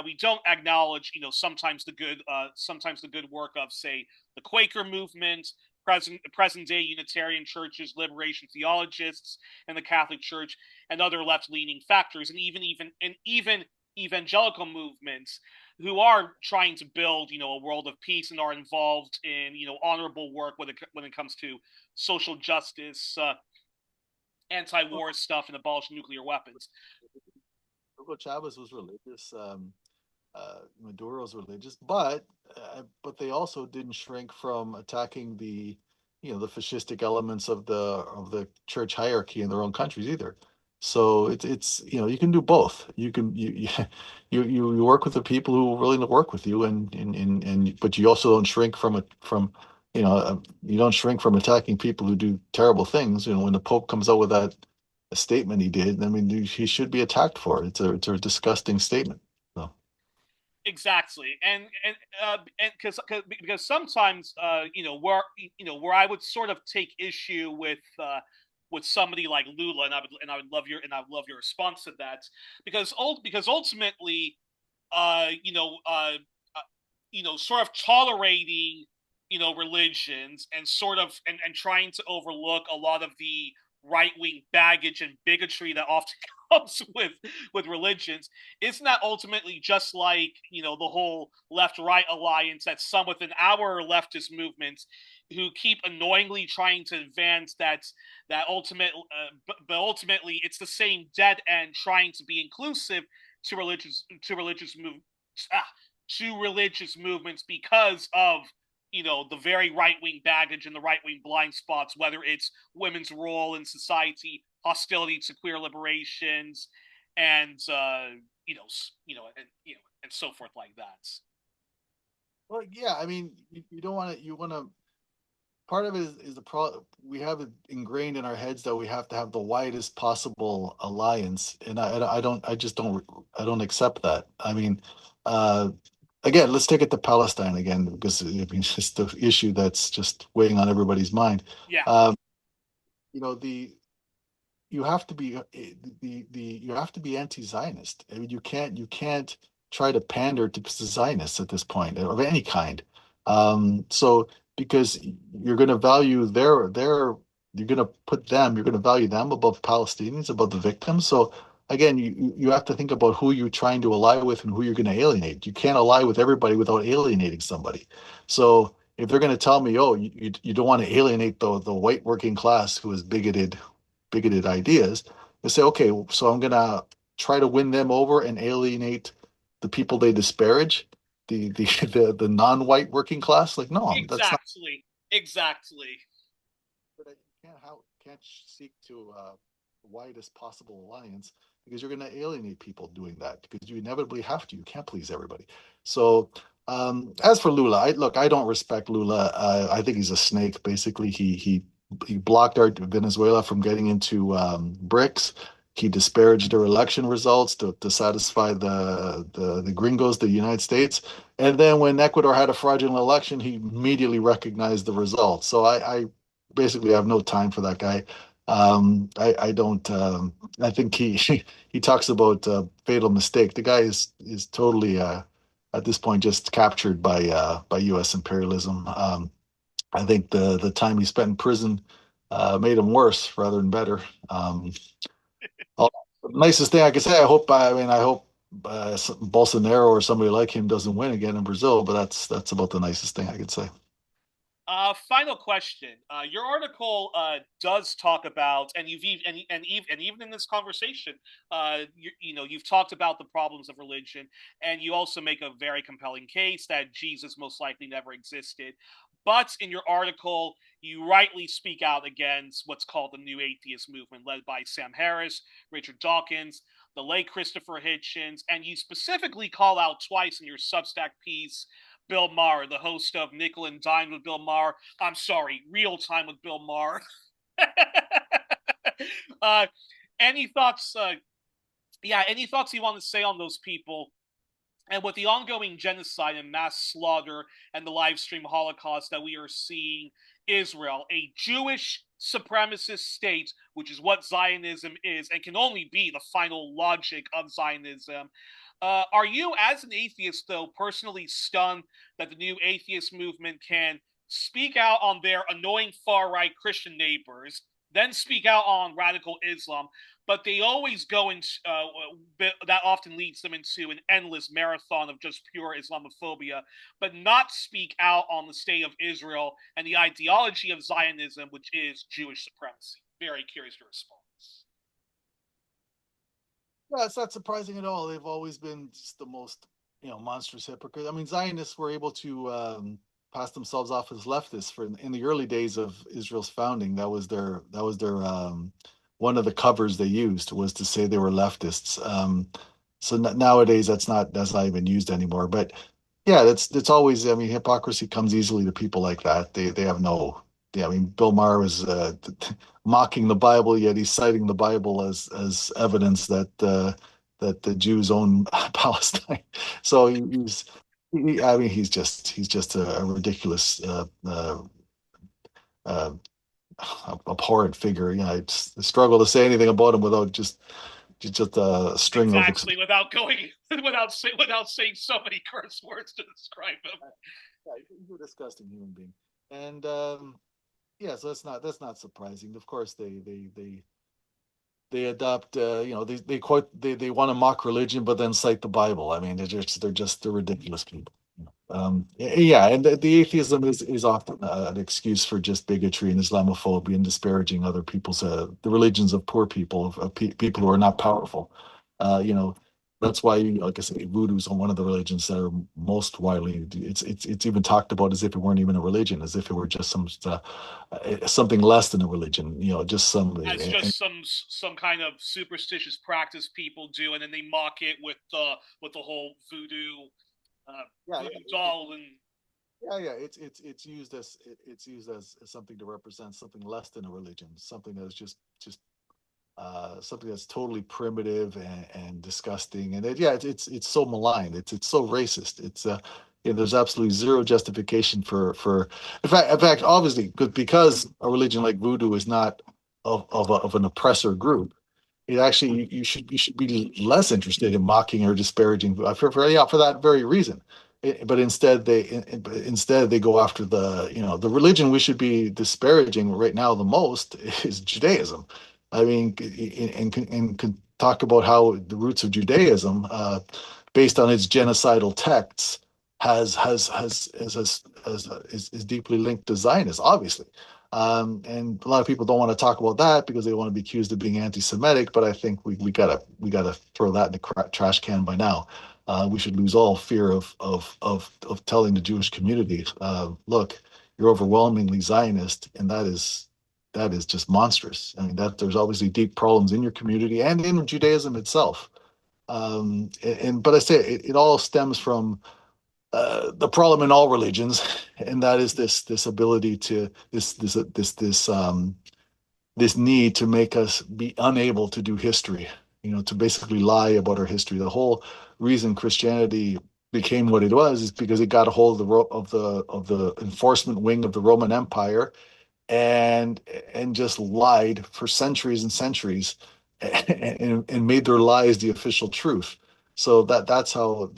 we don't acknowledge, sometimes the good work of, say, the Quaker movement, present day Unitarian churches, liberation theologists, and the Catholic Church, and other left leaning factors, and even evangelical movements who are trying to build, a world of peace and are involved in, honorable work when it comes to social justice, anti-war stuff, and abolishing nuclear weapons. Hugo Chavez was religious. Maduro's religious, but they also didn't shrink from attacking the fascistic elements of the church hierarchy in their own countries either. So it's you can do both. You work with the people who are willing to work with you, and but you also don't shrink from it from you don't shrink from attacking people who do terrible things. When the Pope comes out with that a statement he did, I mean, he should be attacked for it. It's a disgusting statement. So. Exactly, and because sometimes where I would sort of take issue with somebody like Lula, and I would love your response to that, because ultimately, sort of tolerating religions and sort of and trying to overlook a lot of the right wing baggage and bigotry that often comes with religions. Isn't that ultimately just like the whole left right alliance that some within our leftist movements who keep annoyingly trying to advance that ultimate but ultimately it's the same dead end trying to be inclusive to religious movements because of the very right-wing baggage and the right-wing blind spots, whether it's women's role in society, hostility to queer liberations, and and so forth like that. Well, yeah, I mean, you don't want to. You want to. Part of it is the pro. We have it ingrained in our heads that we have to have the widest possible alliance, and I don't. I just don't. I don't accept that. I mean, uh, again, let's take it to Palestine again because I mean, it's just the issue that's just weighing on everybody's mind. Yeah, Um, the you have to be the you have to be anti-Zionist. I mean, you can't try to pander to Zionists at this point of any kind. So because you're going to value you're going to you're going to value them above Palestinians, above the victims. So again, you have to think about who you're trying to ally with and who you're going to alienate. You can't ally with everybody without alienating somebody. So if they're going to tell me, oh, you don't want to alienate the white working class who is bigoted ideas, and say, okay, so I'm gonna try to win them over and alienate the people they disparage, the non-white working class. Like, no, that's not. exactly. But you can't seek to the widest possible alliance because you're going to alienate people doing that because you inevitably have to. You can't please everybody. So as for Lula, I don't respect Lula. I think he's a snake. Basically, he blocked our Venezuela from getting into BRICS. He disparaged their election results to satisfy the gringos, the United States. And then when Ecuador had a fraudulent election, he immediately recognized the results. So I basically have no time for that guy. I don't. I think he talks about fatal mistake. The guy is totally at this point just captured by U.S. imperialism. I think the time he spent in prison made him worse rather than better. The nicest thing I could say, I hope Bolsonaro or somebody like him doesn't win again in Brazil, but that's about the nicest thing I could say. Final question. Your article does talk about, and even in this conversation, you've talked about the problems of religion, and you also make a very compelling case that Jesus most likely never existed. But in your article, you rightly speak out against what's called the New Atheist movement, led by Sam Harris, Richard Dawkins, the late Christopher Hitchens, and you specifically call out twice in your Substack piece Bill Maher, the host of Nickel and Dime with Bill Maher. I'm sorry, Real Time with Bill Maher. uh, any thoughts? Any thoughts you want to say on those people? And with the ongoing genocide and mass slaughter and the live stream Holocaust that we are seeing, Israel, a Jewish supremacist state, which is what Zionism is and can only be the final logic of Zionism. Are you, as an atheist, though, personally stunned that the new atheist movement can speak out on their annoying far-right Christian neighbors, then speak out on radical Islam, but they always go into that often leads them into an endless marathon of just pure Islamophobia, but not speak out on the state of Israel and the ideology of Zionism, which is Jewish supremacy. Very curious to respond. Yeah, it's not surprising at all. They've always been just the most, monstrous hypocrite. I mean, Zionists were able to pass themselves off as leftists for in the early days of Israel's founding. That was their one of the covers they used was to say they were leftists. So nowadays that's not even used anymore. But yeah, that's always. I mean, hypocrisy comes easily to people like that. They have no. Yeah, I mean, Bill Maher was mocking the Bible, yet he's citing the Bible as evidence that the Jews own Palestine. So I mean, he's just a ridiculous, uh, abhorrent figure. You know, I struggle to say anything about him without just a string of. Exactly, without going without saying so many curse words to describe him. Yeah, he's a disgusting human being, and yeah, so that's not surprising. Of course, they adopt, they want to mock religion, but then cite the Bible. I mean, they're ridiculous people. Yeah, and the atheism is often an excuse for just bigotry and Islamophobia and disparaging other people's the religions of poor people, of people who are not powerful. You know, that's why, like I say, voodoo is one of the religions that are most widely. It's even talked about as if it weren't even a religion, as if it were just something less than a religion. You know, just some. As just some kind of superstitious practice people do, and then they mock it with the whole Yeah, voodoo doll and yeah. It's used as something to represent something less than a religion, something that's just something that's totally primitive and disgusting, and it's so malign. It's so racist. There's absolutely zero justification for. In fact, obviously, because a religion like voodoo is not of an oppressor group, it actually you should be less interested in mocking or disparaging for that very reason. But instead they go after the religion we should be disparaging right now the most is Judaism. I mean, and can talk about how the roots of Judaism, based on its genocidal texts, is deeply linked to Zionism, obviously. And a lot of people don't want to talk about that because they want to be accused of being anti-Semitic. But I think we gotta throw that in the trash can by now. We should lose all fear of telling the Jewish community, look, you're overwhelmingly Zionist, and that is just monstrous. I mean, that there's obviously deep problems in your community and in Judaism itself. But I say it all stems from the problem in all religions, and that is this ability to this need to make us be unable to do history. To basically lie about our history. The whole reason Christianity became what it was is because it got a hold of the enforcement wing of the Roman Empire and just lied for centuries and centuries and made their lies the official truth. So that's what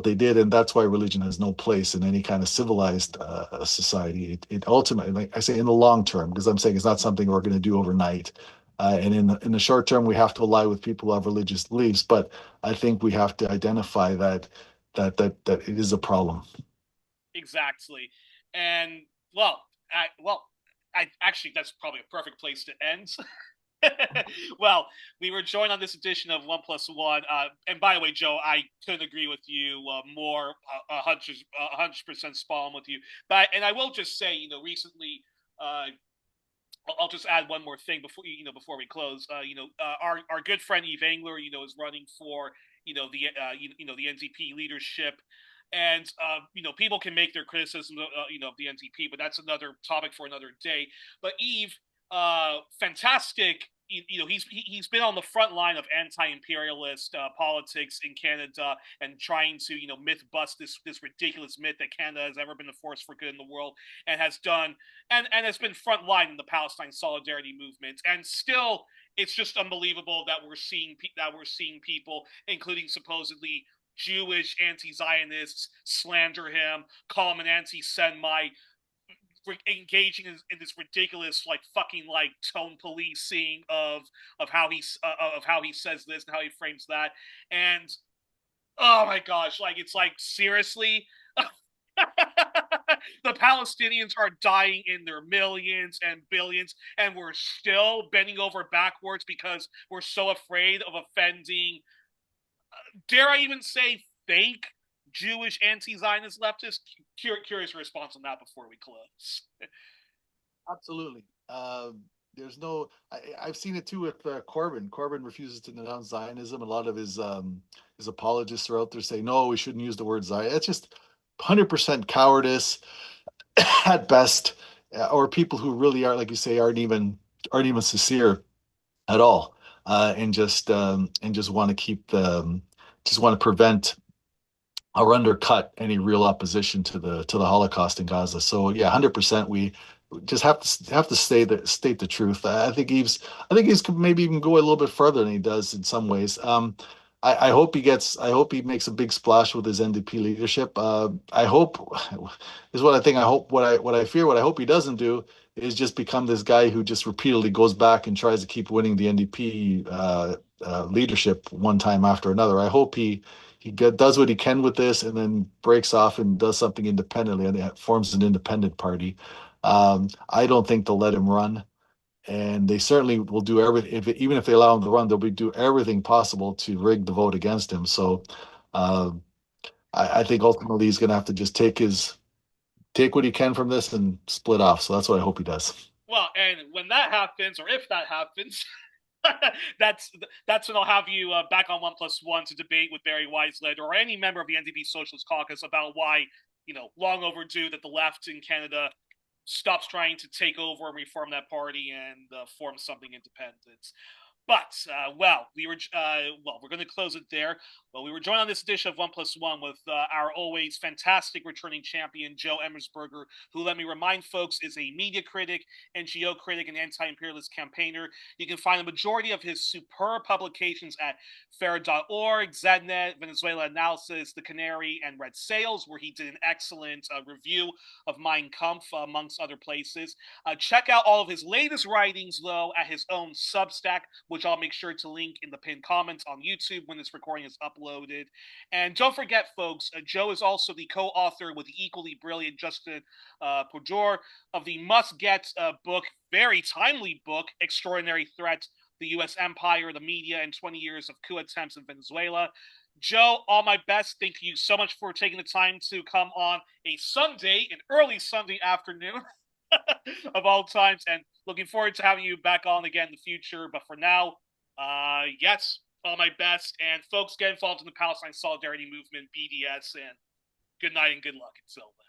they did, and that's why religion has no place in any kind of civilized society. It ultimately, like I say, in the long term, because I'm saying it's not something we're going to do overnight. And in the short term, we have to ally with people who have religious beliefs. But I think we have to identify that it is a problem. exactly. And well, I actually that's probably a perfect place to end. Well, we were joined on this edition of One Plus One. And by the way, Joe, I couldn't agree with you more. 100% spot on with you. And I will just say, recently, I'll just add one more thing before we close. Our good friend Eve Engler, is running for the NDP leadership. And people can make their criticism, of the NDP, but that's another topic for another day. But Eve, fantastic. He's been on the front line of anti-imperialist politics in Canada and trying to myth bust this ridiculous myth that Canada has ever been a force for good in the world, and has done and has been front line in the Palestine Solidarity movement. And still, it's just unbelievable that we're seeing people, including supposedly Jewish anti-Zionists slander him, call him an anti-Semite, engaging in this ridiculous like fucking like tone policing of how he says this and how he frames that, and oh my gosh, like it's like seriously. The Palestinians are dying in their millions and billions, and we're still bending over backwards because we're so afraid of offending, dare I even say, fake Jewish anti-Zionist leftists? Curious response on that before we close. Absolutely. There's no. I've seen it too with Corbyn. Corbyn refuses to denounce Zionism. A lot of his apologists are out there saying, "No, we shouldn't use the word Zion." It's just 100% cowardice at best, or people who really are, like you say, aren't even sincere at all, and just want to keep the just want to prevent or undercut any real opposition to the Holocaust in Gaza. So yeah, 100%. We just have to state the truth. I think he's could maybe even go a little bit further than he does in some ways. I hope he makes a big splash with his NDP leadership. I hope is what I think. I hope what I fear, what I hope he doesn't do is just become this guy who just repeatedly goes back and tries to keep winning the NDP leadership one time after another. I hope he does what he can with this and then breaks off and does something independently and forms an independent party. I don't think they'll let him run, and they certainly will do everything. Even if they allow him to run, they'll do everything possible to rig the vote against him. So uh, I think ultimately he's going to have to just take what he can from this and split off. So that's what I hope he does. Well, and when that happens, or if that happens, that's that's when I'll have you back on 1+1 to debate with Barry Weisled or any member of the NDP Socialist Caucus about why, long overdue that the left in Canada stops trying to take over and reform that party and form something independent. But we're going to close it there. Well, we were joined on this edition of 1+1 with our always fantastic returning champion Joe Emersberger, who, let me remind folks, is a media critic, NGO critic, and anti-imperialist campaigner. You can find the majority of his superb publications at Fair.org, Zednet, Venezuela Analysis, The Canary, and Red Sails, where he did an excellent review of Mein Kampf, amongst other places. Check out all of his latest writings, though, at his own Substack, which I'll make sure to link in the pinned comments on YouTube when this recording is uploaded. And don't forget, folks, Joe is also the co-author with the equally brilliant Justin Pujor of the must-get book, very timely book, Extraordinary Threat, the U.S. Empire, the Media, and 20 Years of Coup Attempts in Venezuela. Joe, all my best. Thank you so much for taking the time to come on a Sunday, an early Sunday afternoon of all times, and looking forward to having you back on again in the future. But for now, yes, all my best. And folks, get involved in the Palestine Solidarity Movement, BDS, and good night and good luck until then.